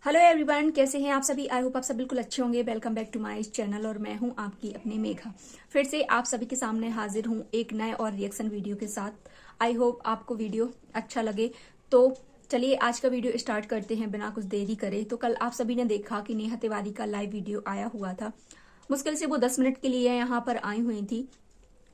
Hello everyone, कैसे हैं आप सभी। आई होप आप सब बिल्कुल अच्छे होंगे। Welcome back to my channel और मैं हूं आपकी अपनी मेघा। फिर से आप सभी के सामने हाजिर हूं एक नए और रिएक्शन वीडियो के साथ। आई होप आपको वीडियो अच्छा लगे। तो चलिए आज का वीडियो स्टार्ट करते हैं बिना कुछ देरी करे। तो कल आप सभी ने देखा कि नेहा तिवारी का लाइव वीडियो आया हुआ था। मुश्किल से वो 10 मिनट के लिए यहाँ पर आई हुई थी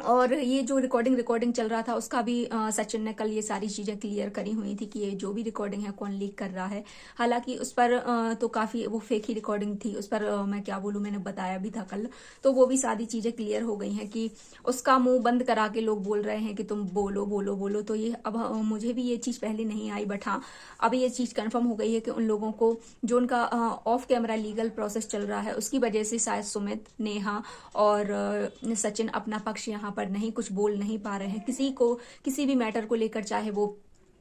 और ये जो रिकॉर्डिंग चल रहा था उसका भी सचिन ने कल ये सारी चीजें क्लियर करी हुई थी कि ये जो भी रिकॉर्डिंग है कौन लीक कर रहा है। हालांकि उस पर तो काफी वो फेक ही रिकॉर्डिंग थी। उस पर मैं क्या बोलूं, मैंने बताया भी था कल। तो वो भी सारी चीजें क्लियर हो गई हैं कि उसका मुंह बंद करा के लोग बोल रहे हैं कि तुम बोलो बोलो बोलो। तो ये अब मुझे भी ये चीज पहले नहीं आई, बट हाँ अब ये चीज कंफर्म हो गई है कि उन लोगों को जो उनका ऑफ कैमरा लीगल प्रोसेस चल रहा है उसकी वजह से शायद सुमित, नेहा और सचिन अपना पक्ष यहाँ पर नहीं कुछ बोल नहीं पा रहे हैं किसी को, किसी भी मैटर को लेकर, चाहे वो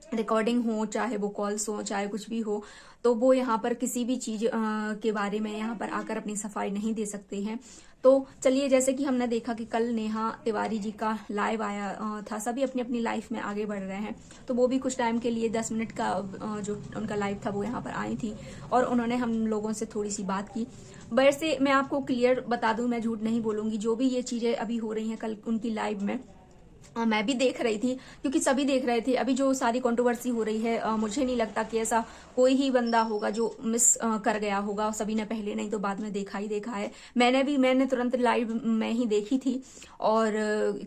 रिकॉर्डिंग हो, चाहे वो कॉल्स हो, चाहे कुछ भी हो। तो वो यहाँ पर किसी भी चीज के बारे में यहाँ पर आकर अपनी सफाई नहीं दे सकते हैं। तो चलिए, जैसे कि हमने देखा कि कल नेहा तिवारी जी का लाइव आया था। सभी अपनी अपनी लाइफ में आगे बढ़ रहे हैं। तो वो भी कुछ टाइम के लिए 10 मिनट का जो उनका लाइव था वो यहाँ पर आई थी और उन्होंने हम लोगों से थोड़ी सी बात की। वैसे मैं आपको क्लियर बता दूं, मैं झूठ नहीं बोलूंगी, जो भी ये चीजें अभी हो रही हैं कल उनकी लाइव में मैं भी देख रही थी, क्योंकि सभी देख रहे थे। अभी जो सारी कंट्रोवर्सी हो रही है, मुझे नहीं लगता कि ऐसा कोई ही बंदा होगा जो मिस कर गया होगा। सभी ने पहले नहीं तो बाद में देखा ही देखा है। मैंने तुरंत लाइव में ही देखी थी। और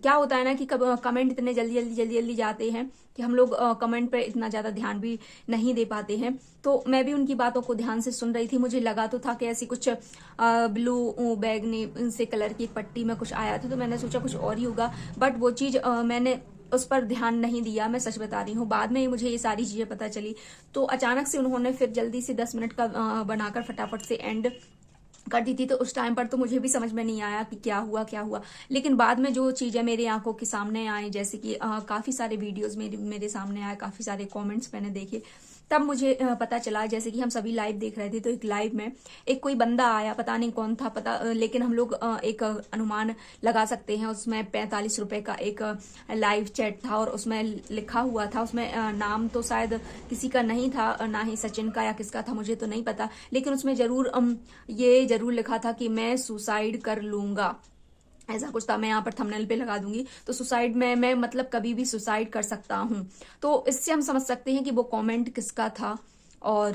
क्या होता है ना कि कमेंट इतने जल्दी जाते हैं कि हम लोग कमेंट पे इतना ज्यादा ध्यान भी नहीं दे पाते हैं। तो मैं भी उनकी बातों को ध्यान से सुन रही थी। मुझे लगा तो था कि ऐसी कुछ ब्लू बैगनी से कलर की एक पट्टी में कुछ आया था, तो मैंने सोचा कुछ और ही होगा, बट वो चीज मैंने उस पर ध्यान नहीं दिया। मैं सच बता रही हूँ, बाद में ही मुझे ये सारी चीजें पता चली। तो अचानक से उन्होंने फिर जल्दी से 10 मिनट का बनाकर फटाफट से एंड कर दी थी। तो उस टाइम पर तो मुझे भी समझ में नहीं आया कि क्या हुआ। लेकिन बाद में जो चीजें मेरी आंखों के सामने आई, जैसे कि काफी सारे वीडियोस मेरे सामने आए, काफी सारे कमेंट्स मैंने देखे, तब मुझे पता चला। जैसे कि हम सभी लाइव देख रहे थे तो एक लाइव में एक कोई बंदा आया, पता नहीं कौन था, लेकिन हम लोग एक अनुमान लगा सकते हैं। उसमें 45 रुपए का एक लाइव चैट था और उसमें लिखा हुआ था, उसमें नाम तो शायद किसी का नहीं था, ना ही सचिन का या किसका था मुझे तो नहीं पता, लेकिन उसमें ये जरूर लिखा था कि मैं सुसाइड कर लूंगा, ऐसा कुछ था। मैं यहाँ पर थंबनेल पे लगा दूंगी। तो सुसाइड में मैं मतलब कभी भी सुसाइड कर सकता हूँ। तो इससे हम समझ सकते हैं कि वो कमेंट किसका था। और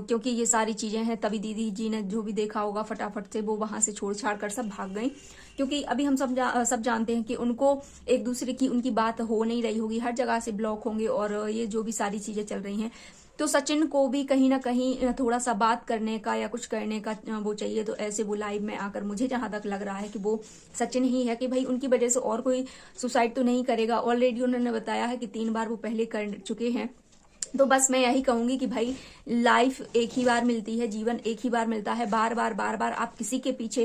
क्योंकि ये सारी चीजें हैं, तभी दीदी जी ने जो भी देखा होगा फटाफट से वो वहां से छोड़ छाड़ कर सब भाग गई। क्योंकि अभी हम सब जानते हैं कि उनको एक दूसरे की उनकी बात हो नहीं रही होगी, हर जगह से ब्लॉक होंगे और ये जो भी सारी चीजें चल रही हैं। तो सचिन को भी कहीं ना कहीं थोड़ा सा बात करने का या कुछ करने का वो चाहिए। तो ऐसे वो लाइव में आकर, मुझे जहां तक लग रहा है कि वो सचिन ही है कि भाई उनकी वजह से और कोई सुसाइड तो नहीं करेगा। ऑलरेडी उन्होंने बताया है कि 3 बार वो पहले कर चुके हैं। तो बस मैं यही कहूंगी कि भाई लाइफ एक ही बार मिलती है, जीवन एक ही बार मिलता है। बार बार आप किसी के पीछे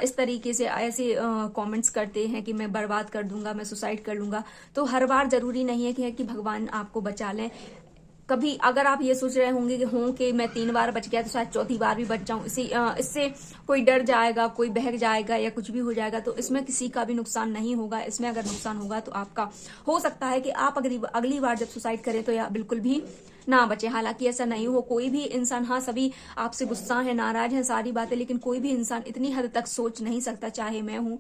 इस तरीके से ऐसे कमेंट्स करते हैं कि मैं बर्बाद कर दूंगा, मैं सुसाइड कर लूंगा। तो हर बार जरूरी नहीं है कि भगवान आपको बचा लें। कभी अगर आप ये सोच रहे होंगे कि मैं 3 बार बच गया तो शायद चौथी बार भी बच जाऊं, इससे कोई डर जाएगा, कोई बहक जाएगा या कुछ भी हो जाएगा, तो इसमें किसी का भी नुकसान नहीं होगा। इसमें अगर नुकसान होगा तो आपका हो सकता है कि आप अगली बार जब सुसाइड करें तो या बिल्कुल भी ना बचे। हालांकि ऐसा नहीं हो, कोई भी इंसान, हाँ सभी आपसे गुस्सा है, नाराज है, सारी बातें, लेकिन कोई भी इंसान इतनी हद तक सोच नहीं सकता, चाहे मैं हूं,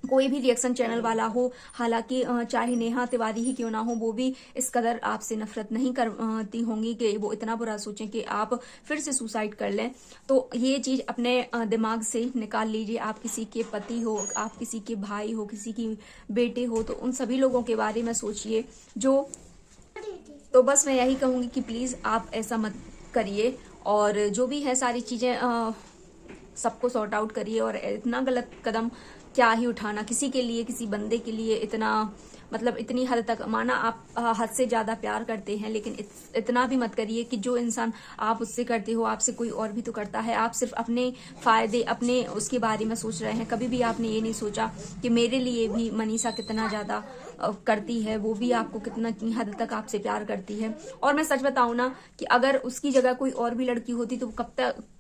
कोई भी रिएक्शन चैनल वाला हो। हालांकि चाहे नेहा तिवारी ही क्यों ना हो, वो भी इस कदर आपसे नफरत नहीं करती होंगी कि वो इतना बुरा सोचें कि आप फिर से सुसाइड कर लें। तो ये चीज अपने दिमाग से निकाल लीजिए। आप किसी के पति हो, आप किसी के भाई हो, किसी की बेटे हो, तो उन सभी लोगों के बारे में सोचिए जो। तो बस मैं यही कहूंगी कि प्लीज आप ऐसा मत करिए और जो भी है सारी चीजें सबको सॉर्ट आउट करिए। और इतना गलत कदम क्या ही उठाना किसी के लिए, किसी बंदे के लिए, इतना मतलब इतनी हद तक। माना आप हद से ज्यादा प्यार करते हैं, लेकिन इतना भी मत करिए कि जो इंसान आप उससे करते हो आपसे कोई और भी तो करता है। आप सिर्फ अपने फायदे, अपने उसके बारे में सोच रहे हैं। कभी भी आपने ये नहीं सोचा कि मेरे लिए भी मनीषा कितना ज्यादा करती है, वो भी आपको कितना हद तक आपसे प्यार करती है। और मैं सच बताऊं ना कि अगर उसकी जगह कोई और भी लड़की होती तो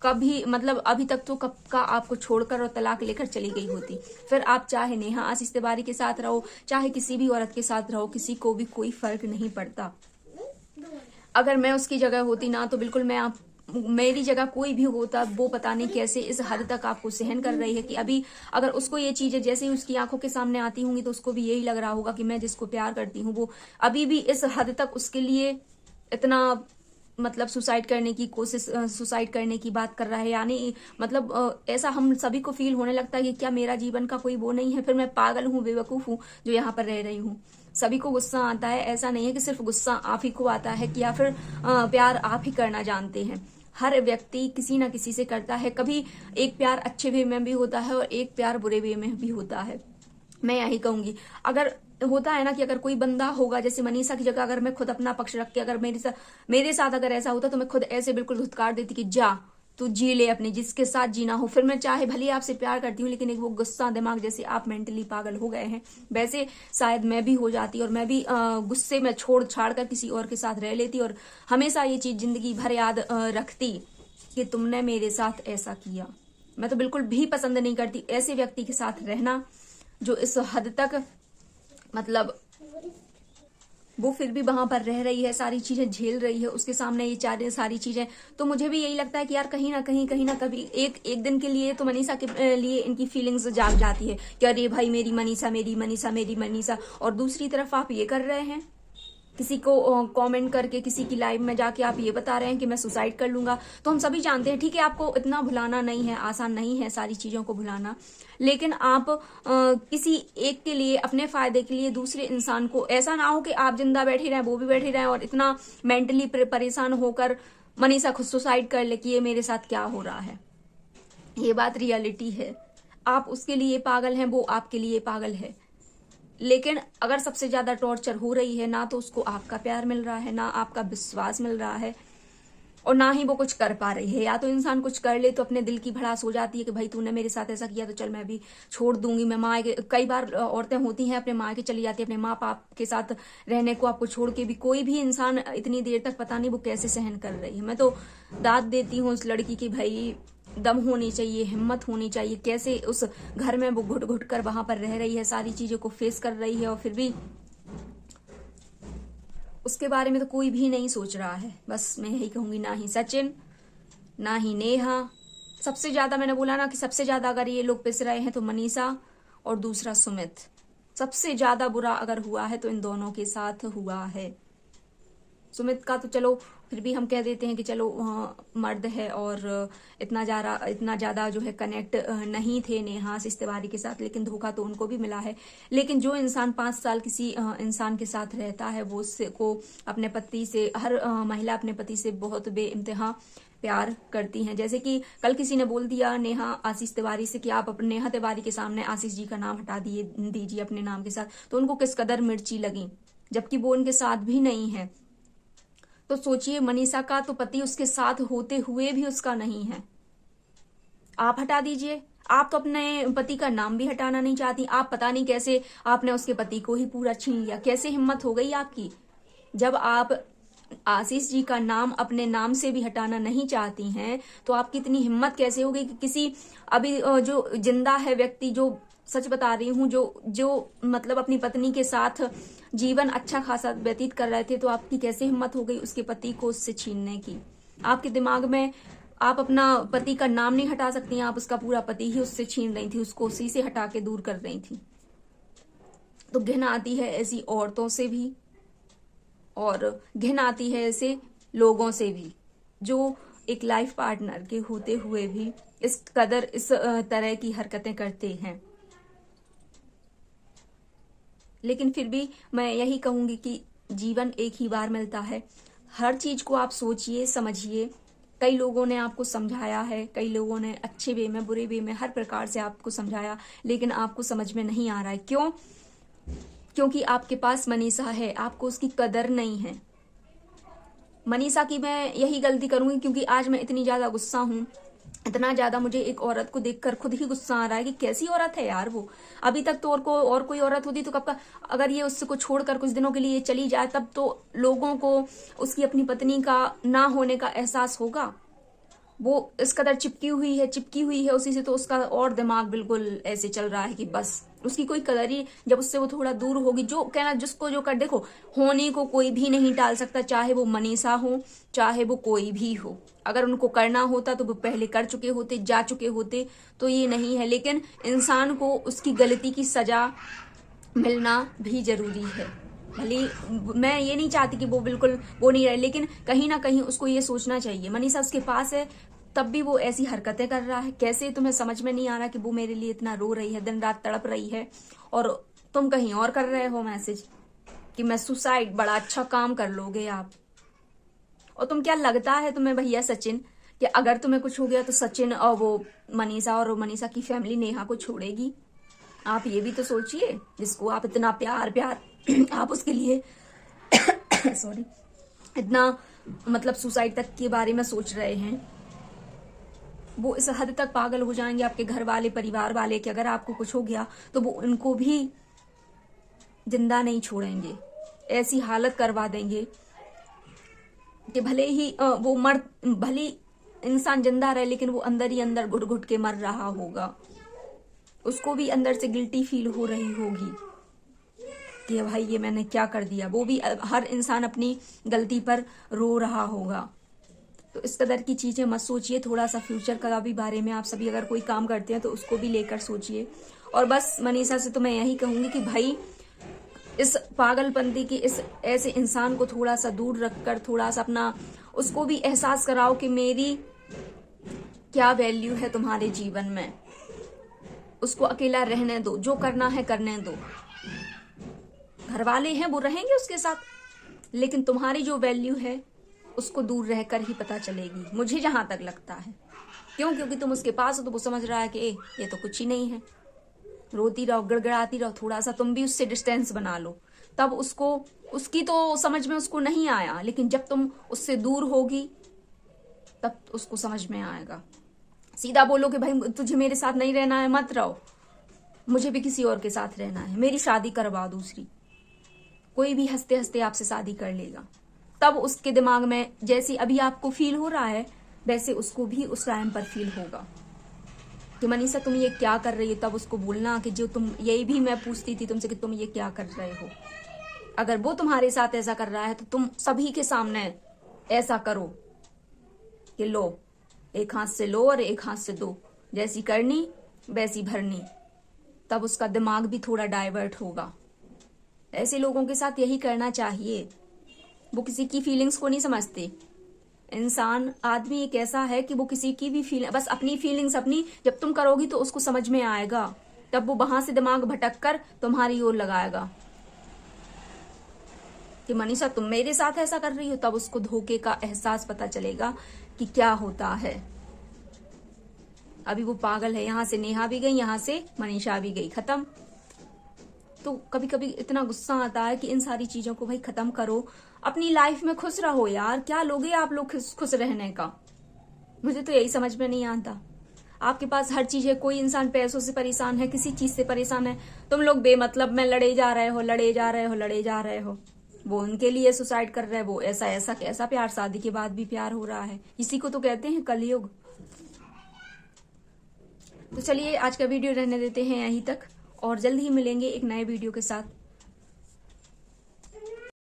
कभी मतलब अभी तक तो कब का आपको छोड़कर और तलाक लेकर चली गई होती। फिर आप चाहे नेहा आशीष तिवारी के साथ रहो, चाहे किसी भी औरत के साथ रहो, किसी को भी कोई फर्क नहीं पड़ता। अगर मैं उसकी जगह होती ना तो बिल्कुल मैं मेरी जगह कोई भी होता वो पता नहीं कैसे इस हद तक आपको सहन कर रही है कि अभी अगर उसको ये चीजें जैसे ही उसकी आंखों के सामने आती होंगी तो उसको भी यही लग रहा होगा कि मैं जिसको प्यार करती हूँ वो अभी भी इस हद तक उसके लिए इतना मतलब सुसाइड करने की कोशिश, सुसाइड करने की बात कर रहा है। यानी मतलब ऐसा हम सभी को फील होने लगता है कि क्या मेरा जीवन का कोई वो नहीं है, फिर मैं पागल हूँ, बेवकूफ हूँ जो यहाँ पर रह रही हूँ। सभी को गुस्सा आता है, ऐसा नहीं है कि सिर्फ गुस्सा आप ही को आता है कि या फिर प्यार आप ही करना जानते हैं। हर व्यक्ति किसी ना किसी से करता है। कभी एक प्यार अच्छे वे में भी होता है और एक प्यार बुरे वे में भी होता है। मैं यही कहूंगी, अगर होता है ना कि अगर कोई बंदा होगा, जैसे मनीषा की जगह अगर मैं खुद अपना पक्ष रख के अगर मेरे साथ अगर ऐसा होता तो मैं खुद ऐसे बिल्कुल धुतकार देती कि जा तू जी ले अपने जिसके साथ जीना हो। फिर मैं चाहे भले आपसे प्यार करती हूँ लेकिन एक वो गुस्सा दिमाग, जैसे आप मेंटली पागल हो गए हैं वैसे शायद मैं भी हो जाती और मैं भी गुस्से में छोड़ छाड़ कर किसी और के साथ रह लेती और हमेशा ये चीज जिंदगी भर याद रखती कि तुमने मेरे साथ ऐसा किया। मैं तो बिल्कुल भी पसंद नहीं करती ऐसे व्यक्ति के साथ रहना जो इस हद तक मतलब वो फिर भी वहां पर रह रही है, सारी चीजें झेल रही है, उसके सामने ये सारी चीजें। तो मुझे भी यही लगता है कि यार कहीं ना कभी एक दिन के लिए तो मनीषा के लिए इनकी फीलिंग्स जाग जाती है कि अरे भाई मेरी मनीषा, मेरी मनीषा, मेरी मनीषा। और दूसरी तरफ आप ये कर रहे हैं, किसी को कमेंट करके किसी की लाइव में जाके आप ये बता रहे हैं कि मैं सुसाइड कर लूंगा। तो हम सभी जानते हैं, ठीक है आपको इतना भुलाना नहीं है, आसान नहीं है सारी चीजों को भुलाना, लेकिन आप किसी एक के लिए, अपने फायदे के लिए दूसरे इंसान को, ऐसा ना हो कि आप जिंदा बैठे रहें वो भी बैठे रहें और इतना मेंटली परेशान होकर मनीषा खुद सुसाइड कर ले कि ये मेरे साथ क्या हो रहा है। ये बात रियलिटी है। आप उसके लिए पागल हैं, वो आपके लिए पागल है। लेकिन अगर सबसे ज्यादा टॉर्चर हो रही है, ना तो उसको आपका प्यार मिल रहा है, ना आपका विश्वास मिल रहा है और ना ही वो कुछ कर पा रही है। या तो इंसान कुछ कर ले तो अपने दिल की भड़ास हो जाती है कि भाई तूने मेरे साथ ऐसा किया तो चल मैं भी छोड़ दूंगी, मैं माँ के, कई बार औरतें होती हैं अपने माँ के चली जाती है, अपने माँ बाप के साथ रहने को आपको छोड़ के भी। कोई भी इंसान इतनी देर तक पता नहीं वो कैसे सहन कर रही है। मैं तो दाद देती हूँ उस लड़की की, भाई दम होनी चाहिए, हिम्मत होनी चाहिए। कैसे उस घर में वो घुट घुट कर वहां पर रह रही है, सारी चीजों को फेस कर रही है और फिर भी उसके बारे में तो कोई भी नहीं सोच रहा है। बस मैं यही कहूंगी, ना ही सचिन, ना ही नेहा। सबसे ज्यादा मैंने बोला ना कि सबसे ज्यादा अगर ये लोग पिस रहे हैं तो मनीषा और दूसरा सुमित। सबसे ज्यादा बुरा अगर हुआ है तो इन दोनों के साथ हुआ है। सुमित का तो चलो फिर भी हम कह देते हैं कि चलो मर्द है और इतना ज्यादा जो है कनेक्ट नहीं थे नेहा आशीष तिवारी के साथ, लेकिन धोखा तो उनको भी मिला है। लेकिन जो इंसान 5 साल किसी इंसान के साथ रहता है वो उससे को अपने पति से, हर महिला अपने पति से बहुत बेइंतहा प्यार करती हैं। जैसे कि कल किसी ने बोल दिया नेहा आशीष तिवारी से कि आप अपने नेहा तिवारी के सामने आशीष जी का नाम हटा दीजिए अपने नाम के साथ, तो उनको किस कदर मिर्ची लगी, जबकि वो उनके साथ भी नहीं है। तो सोचिए, मनीषा का तो पति उसके साथ होते हुए भी उसका नहीं है, आप हटा दीजिए। आप तो अपने पति का नाम भी हटाना नहीं चाहती। आप पता नहीं कैसे आपने उसके पति को ही पूरा छीन लिया, कैसे हिम्मत हो गई आपकी। जब आप आशीष जी का नाम अपने नाम से भी हटाना नहीं चाहती हैं तो आपकी इतनी हिम्मत कैसे हो गई कि किसी अभी जो जिंदा है व्यक्ति, जो सच बता रही हूँ, जो मतलब अपनी पत्नी के साथ जीवन अच्छा खासा व्यतीत कर रहे थे, तो आपकी कैसे हिम्मत हो गई उसके पति को उससे छीनने की। आपके दिमाग में आप अपना पति का नाम नहीं हटा सकती, आप उसका पूरा पति ही उससे छीन रही थी, उसको उसी से हटा के दूर कर रही थी। तो घिन आती है ऐसी औरतों से भी और घिन आती है ऐसे लोगों से भी जो एक लाइफ पार्टनर के होते हुए भी इस कदर इस तरह की हरकतें करते हैं। लेकिन फिर भी मैं यही कहूंगी कि जीवन एक ही बार मिलता है। हर चीज को आप सोचिए, समझिए। कई लोगों ने आपको समझाया है, कई लोगों ने अच्छे वे में, बुरे वे में, हर प्रकार से आपको समझाया, लेकिन आपको समझ में नहीं आ रहा है। क्यों? क्योंकि आपके पास मनीषा है, आपको उसकी कदर नहीं है। मनीषा की मैं यही गलती करूंगी क्योंकि आज मैं इतनी ज्यादा गुस्सा हूं, इतना ज्यादा मुझे एक औरत को देखकर खुद ही गुस्सा आ रहा है कि कैसी औरत है यार वो। अभी तक तो और कोई औरत होती तो कब का, अगर ये उसको छोड़कर कुछ दिनों के लिए चली जाए तब तो लोगों को उसकी अपनी पत्नी का ना होने का एहसास होगा। वो इस कदर चिपकी हुई है उसी से, तो उसका और दिमाग बिल्कुल ऐसे चल रहा है कि बस उसकी कोई कदर ही, जब उससे वो थोड़ा दूर होगी, जो कहना जिसको जो कर, देखो होने को कोई भी नहीं टाल सकता, चाहे वो मनीषा हो चाहे वो कोई भी हो। अगर उनको करना होता तो वो पहले कर चुके होते, जा चुके होते, तो ये नहीं है। लेकिन इंसान को उसकी गलती की सजा मिलना भी जरूरी है। भले मैं ये नहीं चाहती कि वो बिल्कुल वो नहीं रहे, लेकिन कहीं ना कहीं उसको ये सोचना चाहिए। मनीषा उसके पास है तब भी वो ऐसी हरकतें कर रहा है। कैसे, तुम्हें समझ में नहीं आ रहा कि वो मेरे लिए इतना रो रही है, दिन रात तड़प रही है, और तुम कहीं और कर रहे हो मैसेज कि मैं सुसाइड, बड़ा अच्छा काम कर लोगे आप। और तुम क्या लगता है तुम्हें भैया सचिन कि अगर तुम्हें कुछ हो गया तो सचिन और वो मनीषा की फैमिली नेहा को छोड़ेगी? आप ये भी तो सोचिए, जिसको आप इतना प्यार आप उसके लिए सॉरी इतना मतलब सुसाइड तक के बारे में सोच रहे हैं, वो इस हद तक पागल हो जाएंगे आपके घर वाले, परिवार वाले, कि अगर आपको कुछ हो गया तो वो उनको भी जिंदा नहीं छोड़ेंगे, ऐसी हालत करवा देंगे कि भले ही भले इंसान जिंदा रहे लेकिन वो अंदर ही अंदर घुट घुट के मर रहा होगा। उसको भी अंदर से गिल्टी फील हो रही होगी कि भाई ये मैंने क्या कर दिया। वो भी, हर इंसान अपनी गलती पर रो रहा होगा। तो इस कदर की चीजें मत सोचिए, थोड़ा सा फ्यूचर का भी बारे में आप सभी अगर कोई काम करते हैं तो उसको भी लेकर सोचिए। और बस मनीषा से तो मैं यही कहूंगी कि भाई इस पागलपंती के इस ऐसे इंसान को थोड़ा सा दूर रखकर थोड़ा सा अपना उसको भी एहसास कराओ कि मेरी क्या वैल्यू है तुम्हारे जीवन में। उसको अकेला रहने दो, जो करना है करने दो। घर वाले हैं वो रहेंगे उसके साथ, लेकिन तुम्हारी जो वैल्यू है उसको दूर रहकर ही पता चलेगी, मुझे जहां तक लगता है। क्यों? क्योंकि तुम उसके पास हो तो वो समझ रहा है कि ये तो कुछ ही नहीं है। रोती रहो, गड़गड़ाती रहो, थोड़ा सा तुम भी उससे डिस्टेंस बना लो, तब उसको, उसकी तो समझ में उसको नहीं आया, लेकिन जब तुम उससे दूर होगी तब उसको समझ में आएगा। सीधा बोलो कि भाई तुझे मेरे साथ नहीं रहना है, मत रहो, मुझे भी किसी और के साथ रहना है, मेरी शादी करवा दूसरी। कोई भी हंसते हंसते आपसे शादी कर लेगा। तब उसके दिमाग में जैसी अभी आपको फील हो रहा है वैसे उसको भी उस टाइम पर फील होगा कि मनीषा तुम ये क्या कर रही हो। तब उसको बोलना कि जो तुम, यही भी मैं पूछती थी तुमसे कि तुम ये क्या कर रहे हो। अगर वो तुम्हारे साथ ऐसा कर रहा है तो तुम सभी के सामने ऐसा करो कि लो, एक हाथ से लो और एक हाथ से दो, जैसी करनी वैसी भरनी। तब उसका दिमाग भी थोड़ा डाइवर्ट होगा। ऐसे लोगों के साथ यही करना चाहिए। वो किसी की फीलिंग्स को नहीं समझते। इंसान, आदमी एक ऐसा है कि वो किसी की भी फीलिंग, बस अपनी फीलिंग्स अपनी जब तुम करोगी तो उसको समझ में आएगा, तब वो वहां से दिमाग भटक कर तुम्हारी ओर लगाएगा कि मनीषा तुम मेरे साथ ऐसा कर रही हो। तब उसको धोखे का एहसास पता चलेगा कि क्या होता है। अभी वो पागल है, यहां से नेहा भी गई, यहां से मनीषा भी गई, खत्म। तो कभी कभी इतना गुस्सा आता है कि इन सारी चीजों को भाई खत्म करो, अपनी लाइफ में खुश रहो यार। क्या लोगे आप लोग खुश रहने का? मुझे तो यही समझ में नहीं आता। आपके पास हर चीज है, कोई इंसान पैसों से परेशान है, किसी चीज से परेशान है, तुम लोग बेमतलब में लड़े जा रहे हो, लड़े जा रहे हो, लड़े जा रहे हो। वो उनके लिए सुसाइड कर रहे हैं, वो ऐसा ऐसा कैसा प्यार, शादी के बाद भी प्यार हो रहा है। इसी को तो कहते हैं कलयुग। तो चलिए आज का वीडियो रहने देते हैं यहीं तक, और जल्द ही मिलेंगे एक नए वीडियो के साथ।